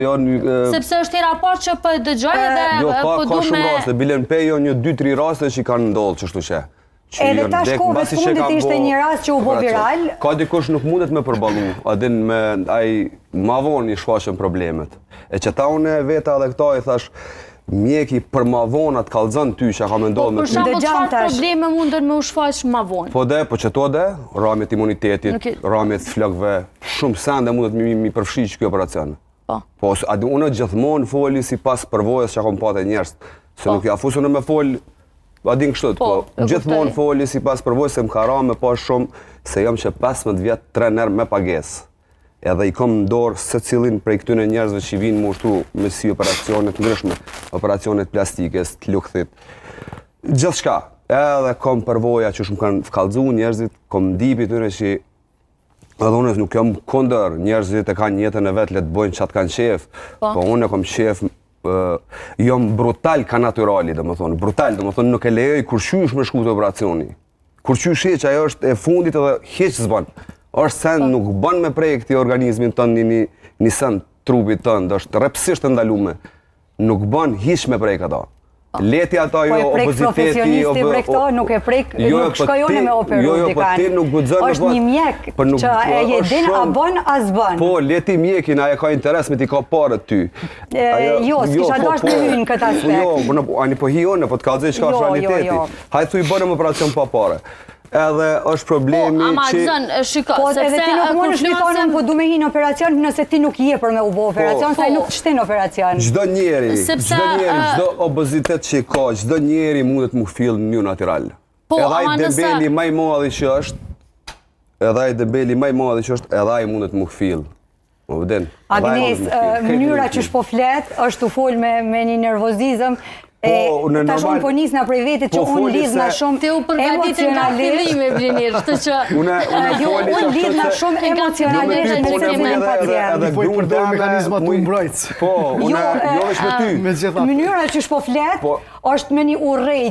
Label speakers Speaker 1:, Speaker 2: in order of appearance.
Speaker 1: Sepse është i raport që për dëgjoj dhe
Speaker 2: ka shumë raste, bilen pe jo një 2-3 raste që kanë ndodhë qështu që.
Speaker 3: Edhe ta shkove fundit ishte një rast që u bo viral.
Speaker 2: Ka dikush nuk mundet me përbalu, adin me ma vonë i shfaqen problemet. E që ta une veta dhe këta i thash, mjeki për ma vonë atë kalzën ty që ka me ndodhë me ty.
Speaker 1: Për shumë çfarë probleme mundën me u shfaq ma vonë?
Speaker 2: Po që to ramjet imunitetit, ramjet flokëve, shumë sende mundet mi përfshi që kjo operacion. Po, unë gjithmonë foli si pas përvojës që kom pate njerës, se nuk ja fusën me foli, adin kështët, po, gjithmonë foli si pas përvojës se më ka ra me pas shumë, se jam që 15 vjetë trener me pagesë. Edhe i kom ndorë se cilin prej këtyne njerëzve që vinë më ushtru me si operacionet ndryshme, operacionet plastikës, të lukthit. Gjithë shka, edhe kom përvoja që shumë kanë kallëzu njerëzit, kom ndipi tyre që edhe unë nuk jam kondër, njerëzit e kanë jetën e vetë, le të bojnë qatë kanë qef, po unë e kom qef, jam brutal ka naturali, dhe më thonë, brutal, dhe më thonë, nuk e lejoj kur qysh me shku të operacioni. Kur qysh e që ajo është e fundit edhe heq zban. është sen nuk bën me prej këti organizmin tënë një sen trupit tënë, është repsisht të ndalume, nuk bën hish me prej këta. Leti ata jo opoziteti...
Speaker 3: Po e prek profesionisti prek to, nuk e prek, nuk shkojone me operu dikan. është një mjek që e jedin a bën, a zbën.
Speaker 2: Po, leti mjekin, aje ka interes me ti ka parët ty.
Speaker 3: Jo, s'kisha dash me hynë këtë aspekt.
Speaker 2: Jo, ani po hione, po të kalzej qka është realiteti. Hajtë thu i bërëm operacion pa pare. Edhe është problemi që...
Speaker 1: Ama zën, shiko,
Speaker 3: po edhe ti nuk mund është thonë po du me hinë operacion nëse ti nuk je për me u bo operacion, sa nuk shtin operacion.
Speaker 2: Gjdo njeri, gjdo obozitet që ka, gjdo njeri mundet mu fill në një natural. Edhe ai debeli maj madhi që është, edhe ai mundet mu fill.
Speaker 3: Agnes, mënyra që shpo flet, është të fol me një nervozizëm, ta shumë po njës nga prej vetit që unë lidh nga shumë
Speaker 1: emocionalisht.
Speaker 3: Unë lidh nga shumë emocionalisht me se cilin pacient.
Speaker 4: Po i përdoj mekanizmat të mbrojtës.
Speaker 2: Po, unë jo veç me ty.
Speaker 3: Mënyra që shpo flet, është me një urrejt